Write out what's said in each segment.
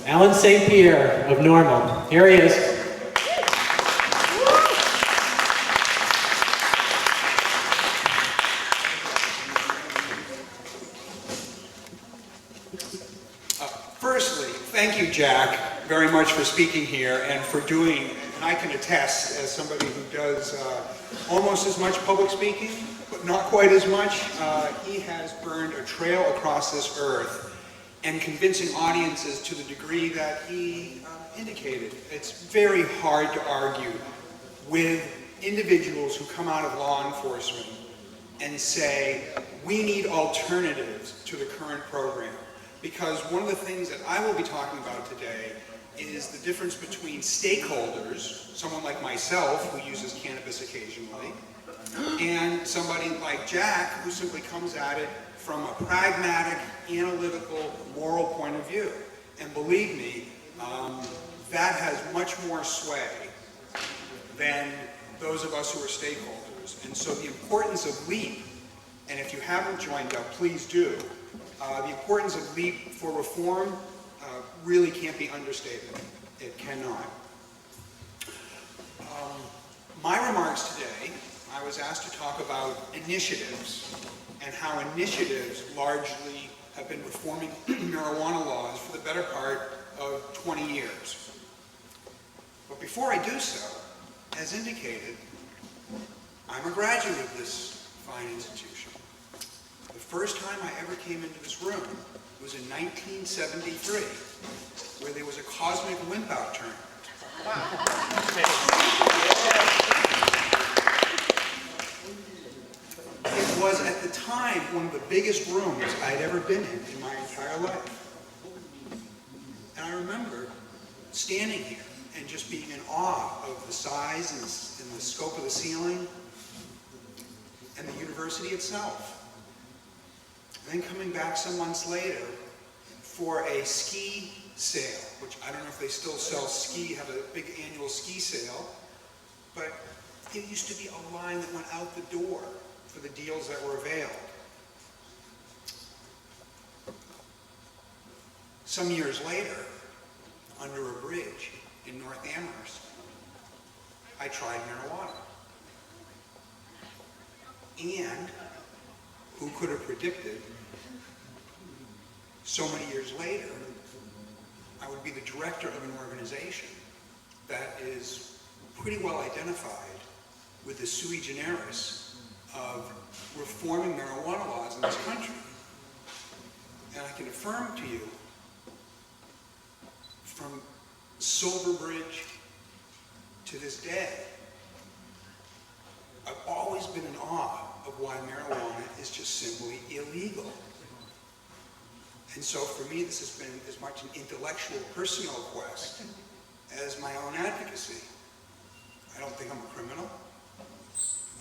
Alan St. Pierre of Normal. Here he is. Firstly, thank you, Jack, very much for speaking here and for doing, and I can attest as somebody who does almost as much public speaking, but not quite as much. He has burned a trail across this earth and convincing audiences to the degree that he indicated. It's very hard to argue with individuals who come out of law enforcement and say, we need alternatives to the current program. Because one of the things that I will be talking about today is the difference between stakeholders, someone like myself who uses cannabis occasionally, and somebody like Jack who simply comes at it from a pragmatic, analytical, moral point of view. And believe me, that has much more sway than those of us who are stakeholders. And so the importance of LEAP, and if you haven't joined up, please do, the importance of LEAP for reform really can't be understated. It cannot. My remarks today, I was asked to talk about initiatives and how initiatives largely have been reforming marijuana laws for the better part of 20 years. But before I do so, as indicated, I'm a graduate of this fine institution. The first time I ever came into this room was in 1973, where there was a cosmic limp-out tournament. It was, at the time, one of the biggest rooms I'd ever been in my entire life. And I remember standing here and just being in awe of the size and the scope of the ceiling and the university itself. And then coming back some months later for a ski sale, which I don't know if they still sell ski, have a big annual ski sale, but it used to be a line that went out the door for the deals that were availed. Some years later, under a bridge in North Amherst, I tried marijuana. And who could have predicted so many years later, I would be the director of an organization that is pretty well identified with the sui generis of reforming marijuana laws in this country. And I can affirm to you, from Silverbridge to this day, I've always been in awe of why marijuana is just simply illegal. And so for me, this has been as much an intellectual, personal quest as my own advocacy. I don't think I'm a criminal.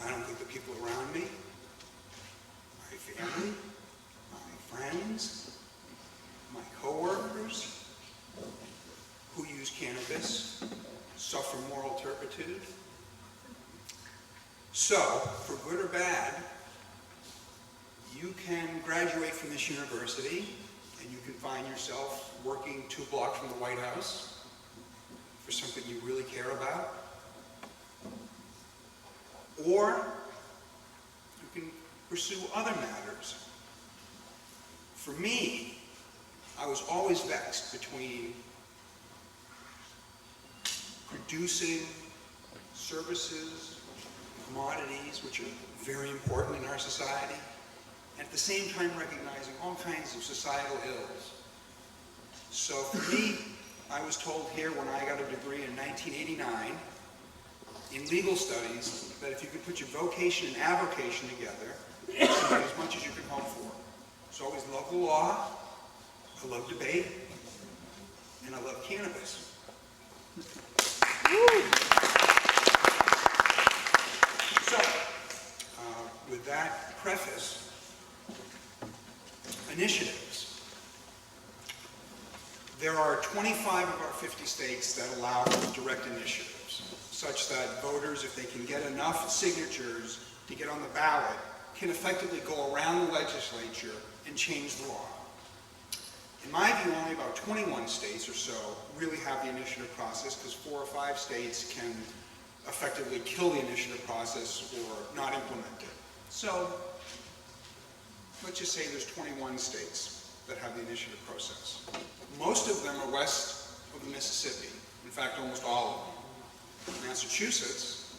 I don't think the people around me, my family, my friends, my coworkers who use cannabis suffer moral turpitude. So, for good or bad, you can graduate from this university and you can find yourself working 2 blocks from the White House for something you really care about. Or you can pursue other matters. For me, I was always vexed between producing services, commodities, which are very important in our society, and at the same time recognizing all kinds of societal ills. So for me, I was told here when I got a degree in 1989 in legal studies that if you could put your vocation and avocation together, you can get as much as you can hope for. So I always loved the law, I love debate, and I love cannabis. So, with that preface, initiatives. There are 25 of our 50 states that allow for direct initiatives, such that voters, if they can get enough signatures to get on the ballot, can effectively go around the legislature and change the law. In my view, only about 21 states or so really have the initiative process, because 4 or 5 states can effectively kill the initiative process or not implement it. So let's just say there's 21 states that have the initiative process. Most of them are west of the Mississippi. In fact, almost all of them. Massachusetts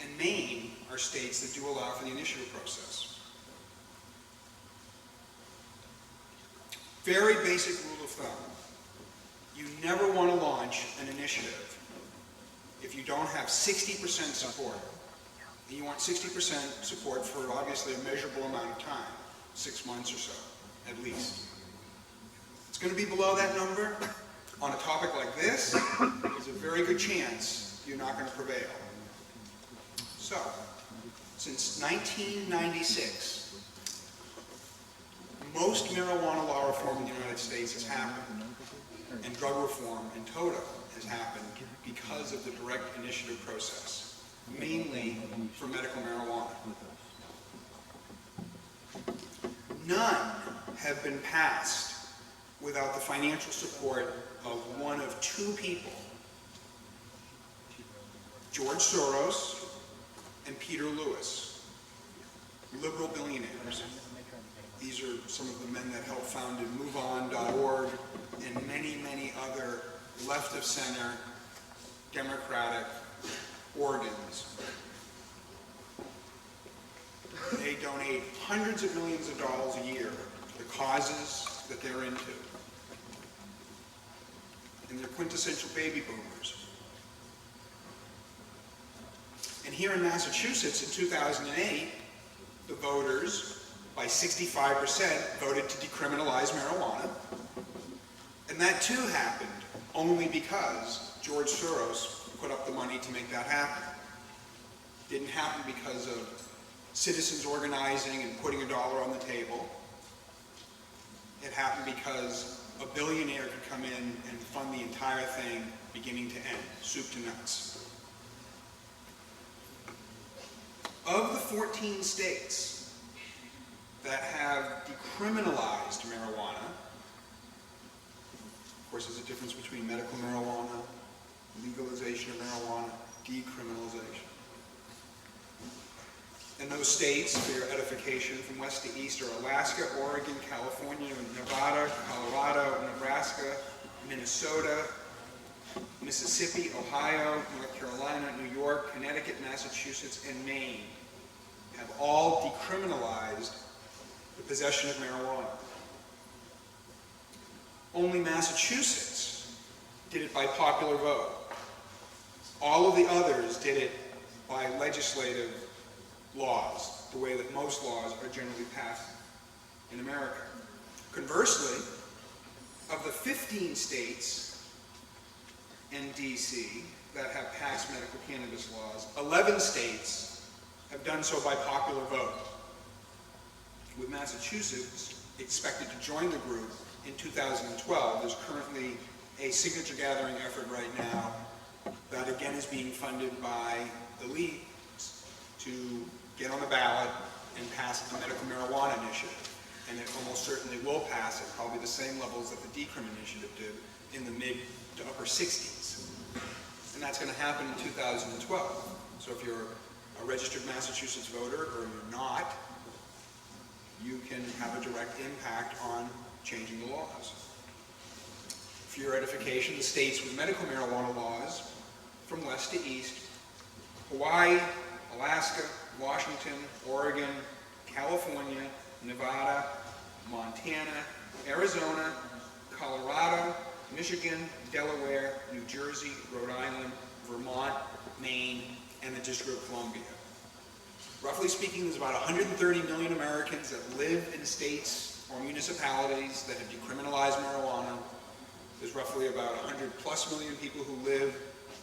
and Maine are states that do allow for the initiative process. Very basic rule of thumb. You never want to launch an initiative if you don't have 60% support. And you want 60% support for obviously a measurable amount of time, 6 months or so, at least. It's going to be below that number. On a topic like this, there's a very good chance you're not going to prevail. So, since 1996, most marijuana law reform in the United States has happened, and drug reform in total has happened because of the direct initiative process, mainly for medical marijuana. None have been passed without the financial support of one of 2 people, George Soros and Peter Lewis, liberal billionaires. These are some of the men that helped found MoveOn.org and many, many other left-of-center democratic organs. They donate hundreds of millions of dollars a year to the causes that they're into. And they're quintessential baby boomers. And here in Massachusetts in 2008, the voters, by 65%, voted to decriminalize marijuana. And that too happened only because George Soros put up the money to make that happen. It didn't happen because of citizens organizing and putting $1 on the table. It happened because a billionaire could come in and fund the entire thing beginning to end, soup to nuts. Of the 14 states that have decriminalized marijuana, of course there's a difference between medical marijuana, legalization of marijuana, decriminalization. And those states, for your edification, from west to east are Alaska, Oregon, California, Nevada, Colorado, Nebraska, Minnesota, Mississippi, Ohio, North Carolina, New York, Connecticut, Massachusetts, and Maine have all decriminalized the possession of marijuana. Only Massachusetts did it by popular vote. All of the others did it by legislative laws, the way that most laws are generally passed in America. Conversely, of the 15 states and DC that have passed medical cannabis laws, 11 states have done so by popular vote, with Massachusetts expected to join the group in 2012. There's currently a signature gathering effort right now that again is being funded by the leagues to get on the ballot and pass the medical marijuana initiative. And it almost certainly will pass at probably the same levels that the decrim initiative did in the mid to upper 60s. And that's going to happen in 2012. So if you're a registered Massachusetts voter or you're not, you can have a direct impact on changing the laws. For your edification, the states with medical marijuana laws from west to east: Hawaii, Alaska, Washington, Oregon, California, Nevada, Montana, Arizona, Colorado, Michigan, Delaware, New Jersey, Rhode Island, Vermont, Maine, and the District of Columbia. Roughly speaking, there's about 130 million Americans that live in states or municipalities that have decriminalized marijuana. There's roughly about 100+ million people who live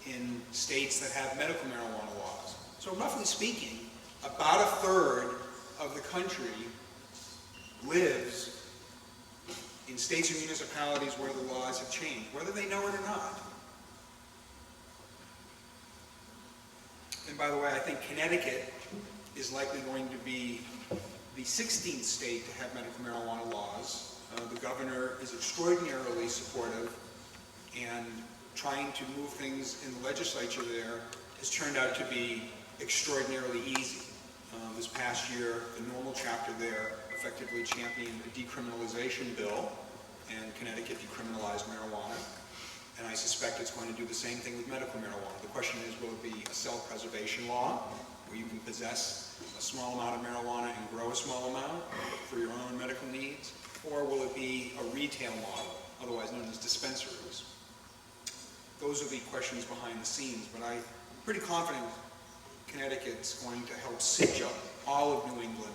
in states that have medical marijuana laws. So roughly speaking, about 1/3 of the country lives in states or municipalities where the laws have changed, whether they know it or not. And by the way, I think Connecticut is likely going to be the 16th state to have medical marijuana laws. The governor is extraordinarily supportive, and trying to move things in the legislature there has turned out to be extraordinarily easy. This past year, the normal chapter there effectively championed a decriminalization bill, and Connecticut decriminalized marijuana. And I suspect it's going to do the same thing with medical marijuana. The question is, will it be a self-preservation law, where you can possess a small amount of marijuana and grow a small amount for your own medical needs? Or will it be a retail model, otherwise known as dispensaries? Those are the questions behind the scenes, but I'm pretty confident Connecticut's going to help cinch up all of New England.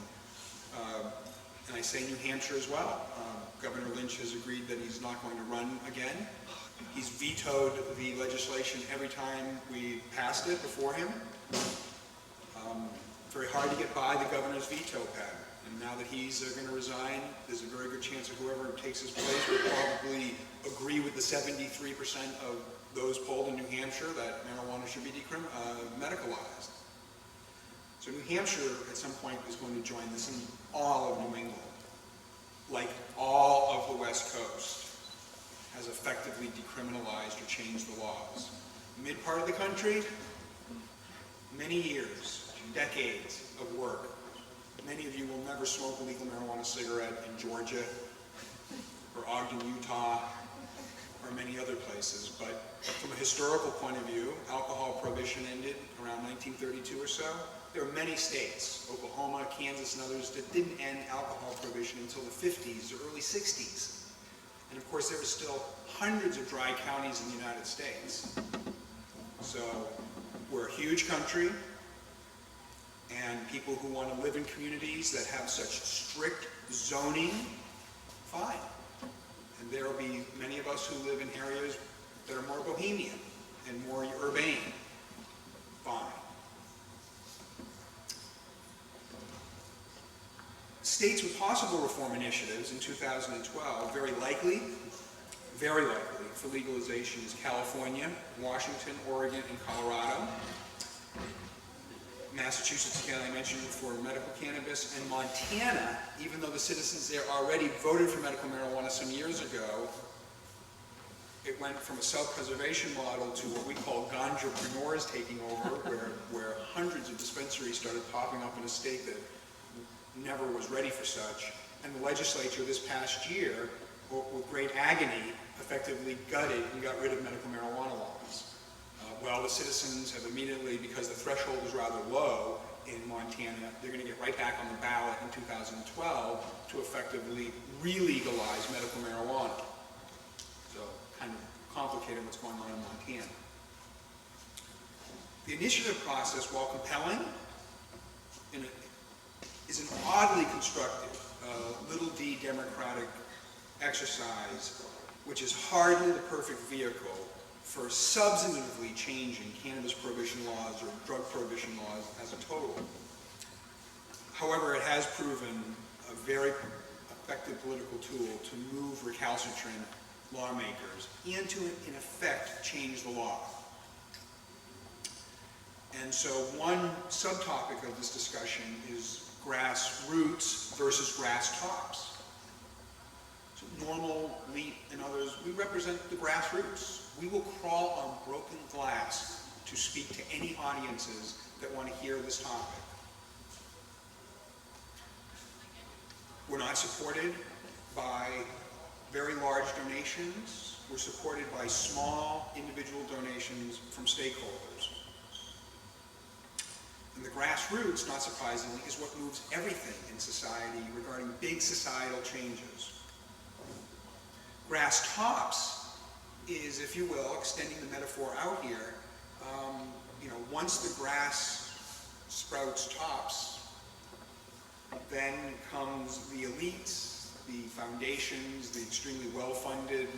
And I say New Hampshire as well. Governor Lynch has agreed that he's not going to run again. He's vetoed the legislation every time we passed it before him. Very hard to get by the governor's veto pen. And now that he's going to resign, there's a very good chance that whoever takes his place will probably agree with the 73% of those polled in New Hampshire that marijuana should be medicalized. So New Hampshire, at some point, is going to join this, and all of New England, like all of the West Coast, has effectively decriminalized or changed the laws. Mid part of the country, many years, decades of work. Many of you will never smoke a legal marijuana cigarette in Georgia or Ogden, Utah, or many other places. But from a historical point of view, alcohol prohibition ended around 1932 or so. There are many states, Oklahoma, Kansas, and others, that didn't end alcohol prohibition until the 50s or early 60s. And of course, there were still hundreds of dry counties in the United States. So we're a huge country, and people who want to live in communities that have such strict zoning, fine. And there will be many of us who live in areas that are more bohemian and more urbane, fine. States with possible reform initiatives in 2012, very likely for legalization is California, Washington, Oregon, and Colorado. Massachusetts, again, I mentioned for medical cannabis, and Montana, even though the citizens there already voted for medical marijuana some years ago, it went from a self-preservation model to what we call ganjapreneurs taking over, where hundreds of dispensaries started popping up in a state that never was ready for such. And the legislature this past year, with great agony, effectively gutted and got rid of medical marijuana laws. Well, the citizens have immediately, because the threshold is rather low in Montana, they're going to get right back on the ballot in 2012 to effectively re-legalize medical marijuana. So, kind of complicated what's going on in Montana. The initiative process, while compelling, is an oddly constructed, little d democratic exercise, which is hardly the perfect vehicle for substantively changing cannabis prohibition laws or drug prohibition laws as a total. However, it has proven a very effective political tool to move recalcitrant lawmakers and to, in effect, change the law. And so one subtopic of this discussion is grassroots versus grass tops. So Normal, Leap, and others, we represent the grassroots. We will crawl on broken glass to speak to any audiences that want to hear this topic. We're not supported by very large donations. We're supported by small individual donations from stakeholders. And the grassroots, not surprisingly, is what moves everything in society regarding big societal changes. Grass tops is, if you will, extending the metaphor out here, once the grass sprouts tops, then comes the elites, the foundations, the extremely well-funded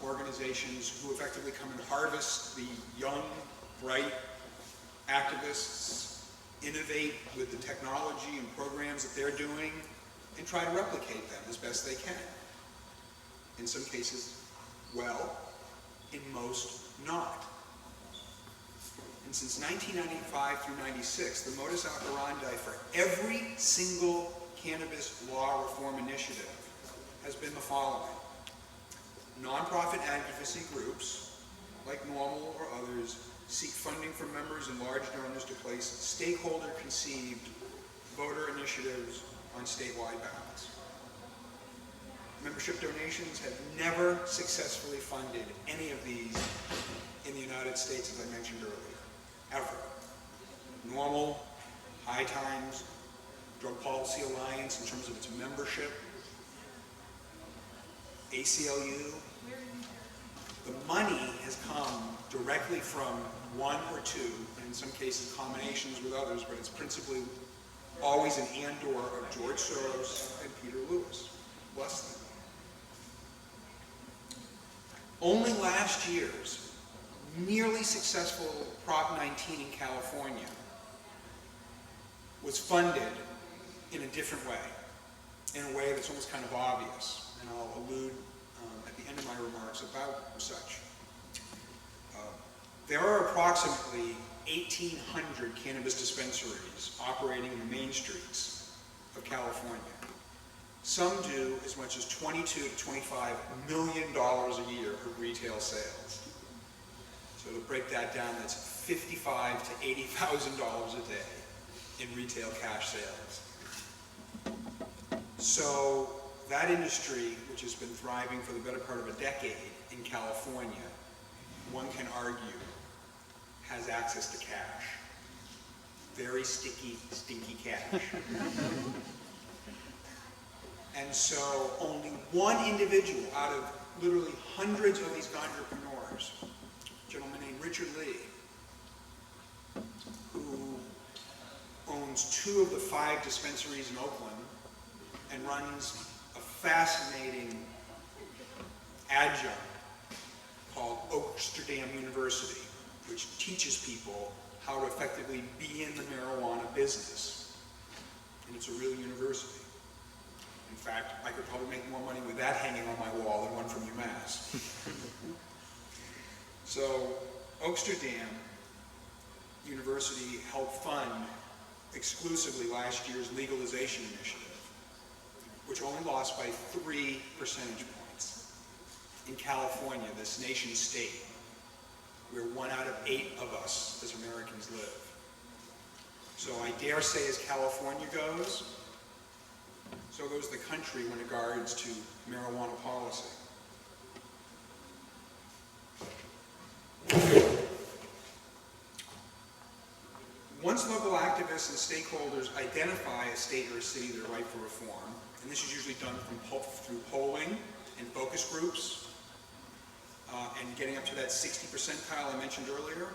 organizations who effectively come and harvest the young, bright activists, innovate with the technology and programs that they're doing, and try to replicate them as best they can. In some cases, well, in most, not. And since 1995 through 96, the modus operandi for every single cannabis law reform initiative has been the following. Nonprofit advocacy groups, like NORML or others, seek funding from members and large donors to place stakeholder-conceived voter initiatives on statewide ballots. Membership donations have never successfully funded any of these in the United States, as I mentioned earlier, ever. NORML, High Times, Drug Policy Alliance in terms of its membership, ACLU. The money has come directly from one or two, and in some cases combinations with others, but it's principally always an and/or of George Soros and Peter Lewis. Bless them. Only last year's nearly successful Prop 19 in California was funded in a different way, in a way that's almost kind of obvious, and I'll allude at the end of my remarks about such. There are approximately 1,800 cannabis dispensaries operating in the main streets of California. Some do as much as $22 to $25 million a year of retail sales. So to break that down, that's $55,000 to $80,000 a day in retail cash sales. So that industry, which has been thriving for the better part of a decade in California, one can argue, has access to cash. Very sticky, stinky cash. And so only one individual out of literally hundreds of these entrepreneurs, a gentleman named Richard Lee, who owns 2 of the 5 dispensaries in Oakland and runs a fascinating adjunct called Amsterdam University, which teaches people how to effectively be in the marijuana business. And it's a real university. In fact, I could probably make more money with that hanging on my wall than one from UMass. So, Amsterdam University helped fund exclusively last year's legalization initiative, which only lost by 3 percentage points. In California, this nation state, where 1 out of 8 of us as Americans live. So I dare say as California goes, so goes the country when it regards to marijuana policy. Once local activists and stakeholders identify a state or a city that are ripe for reform, and this is usually done through polling and focus groups, and getting up to that 60 percentile I mentioned earlier,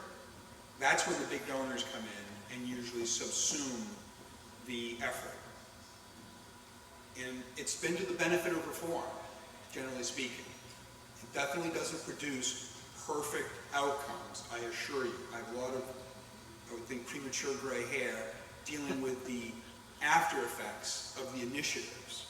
that's when the big donors come in and usually subsume the effort. And it's been to the benefit of reform, generally speaking. It definitely doesn't produce perfect outcomes, I assure you. I have a lot of, I would think, premature gray hair dealing with the after effects of the initiatives.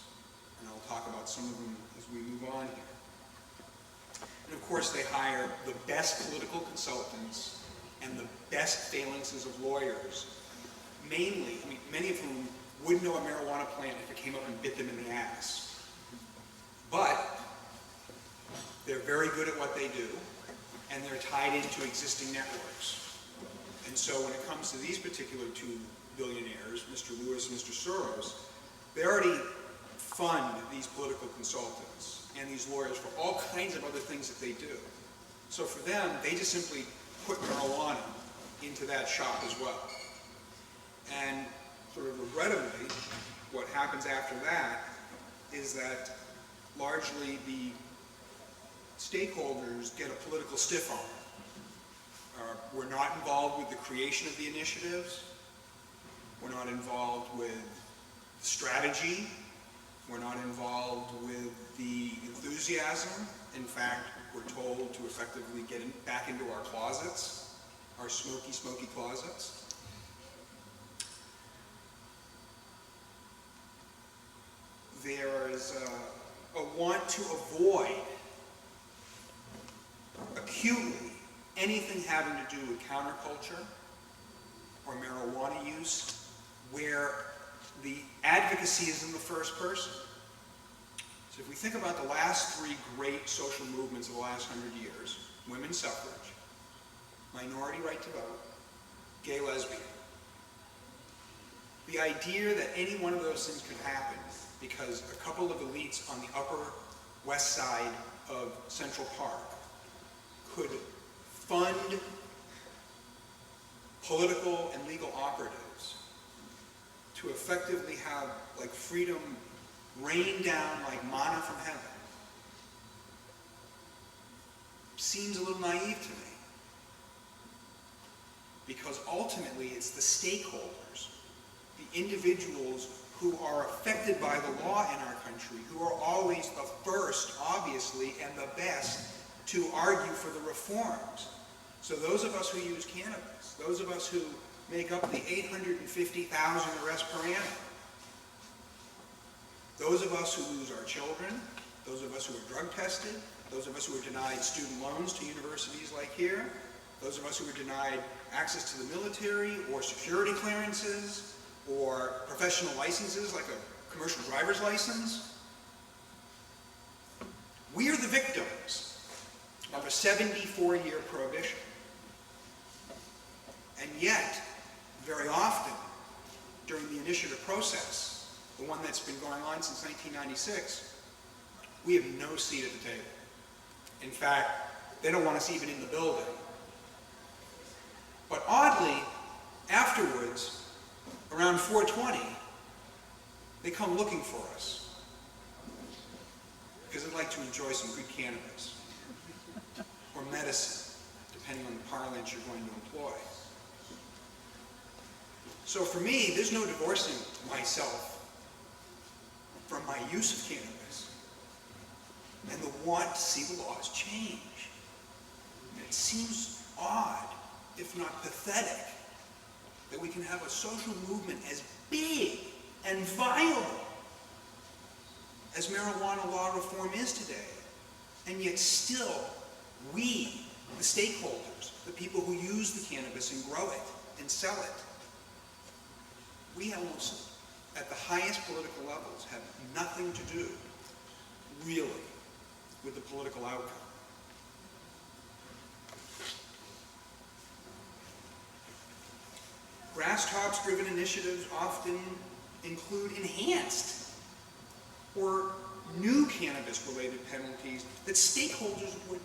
And I'll talk about some of them as we move on here. And of course, they hire the best political consultants and the best phalanxes of lawyers, mainly, I mean, many of whom wouldn't know a marijuana plant if it came up and bit them in the ass. But they're very good at what they do, and they're tied into existing networks. And so when it comes to these particular 2 billionaires, Mr. Lewis and Mr. Soros, they already fund these political consultants and these lawyers for all kinds of other things that they do. So for them, they just simply put marijuana into that shop as well. And sort of regrettably, what happens after that is that largely the stakeholders get a political stiff arm. We're not involved with the creation of the initiatives. We're not involved with strategy. We're not involved with the enthusiasm. In fact, we're told to effectively get back into our closets, our smoky, smoky closets. There is a want to avoid acutely anything having to do with counterculture or marijuana use where the advocacy is in the first person. So if we think about the last three great social movements of the last 100 years, women's suffrage, minority right to vote, gay, lesbian, the idea that any one of those things could happen because a couple of elites on the upper west side of Central Park could fund political and legal operatives to effectively have like freedom rain down like manna from heaven seems a little naive to me. Because ultimately it's the stakeholders, the individuals who are affected by the law in our country, who are always the first, obviously, and the best to argue for the reforms. So those of us who use cannabis, those of us who make up the 850,000 arrests per annum, those of us who lose our children, those of us who are drug tested, those of us who are denied student loans to universities like here, those of us who are denied access to the military or security clearances or professional licenses like a commercial driver's license. We are the victims of a 74-year prohibition. And yet, very often, during the initiative process, the one that's been going on since 1996, we have no seat at the table. In fact, they don't want us even in the building. But oddly, afterwards, around 4:20, they come looking for us because they'd like to enjoy some good cannabis or medicine, depending on the parlance you're going to employ. So for me, there's no divorcing myself from my use of cannabis and the want to see the laws change. And it seems odd, if not pathetic, that we can have a social movement as big and viable as marijuana law reform is today, and yet still we, the stakeholders, the people who use the cannabis and grow it and sell it, we almost, at the highest political levels, have nothing to do, really, with the political outcome. Grass-tops-driven initiatives often include enhanced or new cannabis-related penalties that stakeholders would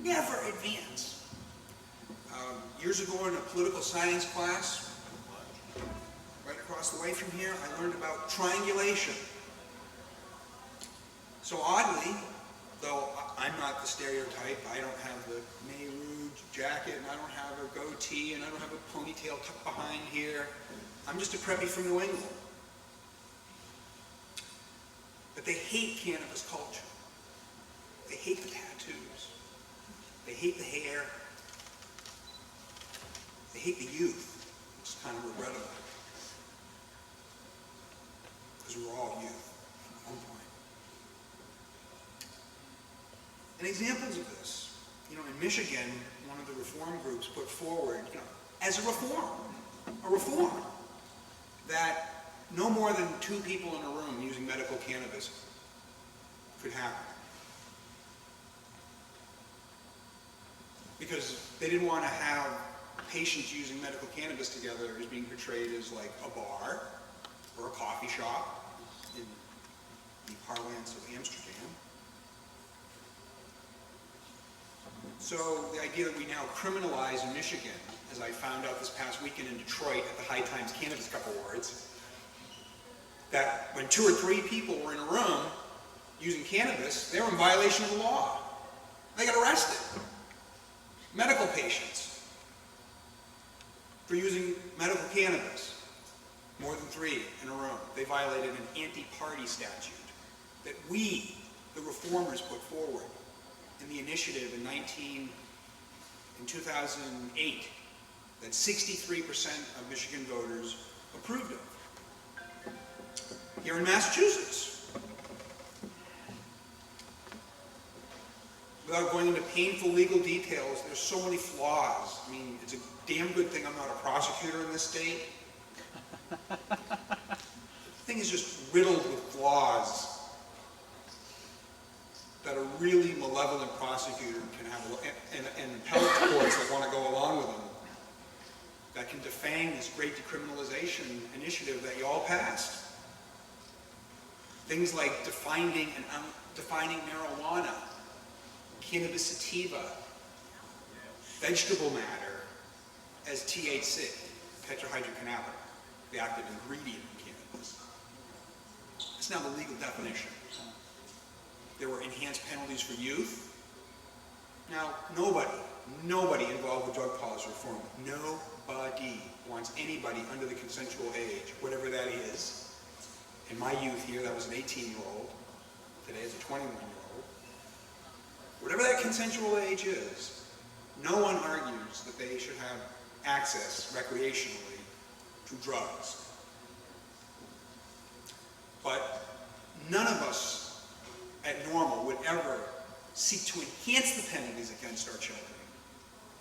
never advance. Years ago in a political science class, right across the way from here, I learned about triangulation. So oddly, though I'm not the stereotype, I don't have the Rouge jacket, and I don't have a goatee, and I don't have a ponytail tucked behind here. I'm just a preppy from New England. But they hate cannabis culture. They hate the tattoos. They hate the hair. They hate the youth, which is kind of regrettable. Because we were all youth at one point. And examples of this, in Michigan, one of the reform groups put forward, as a reform, that no more than 2 people in a room using medical cannabis could happen. Because they didn't want to have patients using medical cannabis together as being portrayed as like a bar or a coffee shop in the parlance of Amsterdam. So the idea that we now criminalize in Michigan, as I found out this past weekend in Detroit at the High Times Cannabis Cup Awards, that when 2 or 3 people were in a room using cannabis, they were in violation of the law. They got arrested. Medical patients for using medical cannabis, more than 3 in a room. They violated an anti-party statute that we, the reformers, put forward in the initiative in 2008 that 63% of Michigan voters approved of. Here in Massachusetts, without going into painful legal details, there's so many flaws. I mean, it's a damn good thing I'm not a prosecutor in this state. The thing is just riddled with flaws. that a really malevolent prosecutor can have, and appellate courts that want to go along with them, that can defang this great decriminalization initiative that you all passed. Things like defining marijuana, cannabis sativa, vegetable matter as THC, tetrahydrocannabinol, the active ingredient in cannabis. It's now the legal definition. There were enhanced penalties for youth. Now, nobody involved with drug policy reform, nobody wants anybody under the consensual age, whatever that is. In my youth here, that was an 18-year-old. Today it's a 21-year-old. Whatever that consensual age is, no one argues that they should have access recreationally to drugs. But none of us at Normal would ever seek to enhance the penalties against our children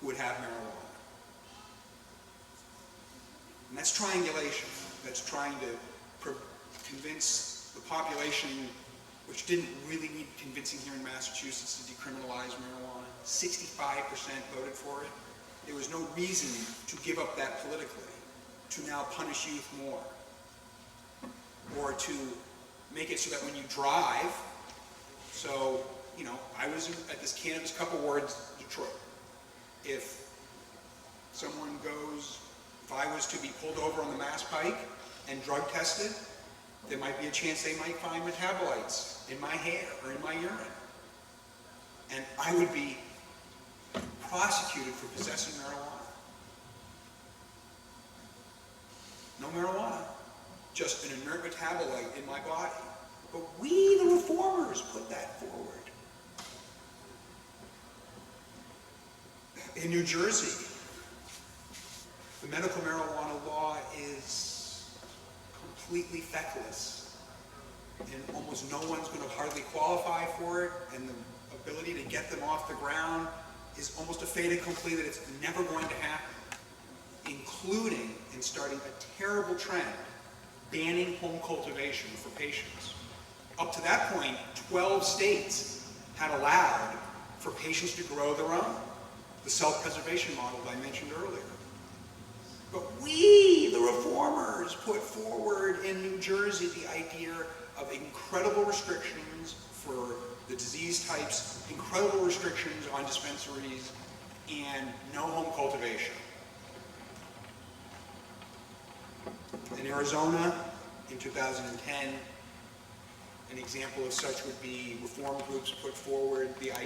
who would have marijuana. And that's triangulation. That's trying to convince the population, which didn't really need convincing here in Massachusetts to decriminalize marijuana. 65% voted for it. There was no reason to give up that politically, to now punish youth more, or to make it so that when you drive, so, you know, I was at this Cannabis Cup Awards, Detroit. If someone goes, if I was to be pulled over on the Mass Pike and drug tested, there might be a chance they might find metabolites in my hair or in my urine. And I would be prosecuted for possessing marijuana. No marijuana, just an inert metabolite in my body. But we, the reformers, put that forward. In New Jersey, the medical marijuana law is completely feckless, and almost no one's going to hardly qualify for it, and the ability to get them off the ground is almost a fait accompli that it's never going to happen, including in starting a terrible trend, banning home cultivation for patients. Up to that point, 12 states had allowed for patients to grow their own, the self-preservation model that I mentioned earlier. But we, the reformers, put forward in New Jersey the idea of incredible restrictions for the disease types, incredible restrictions on dispensaries, and no home cultivation. In Arizona, in 2010, an example of such would be reform groups put forward the idea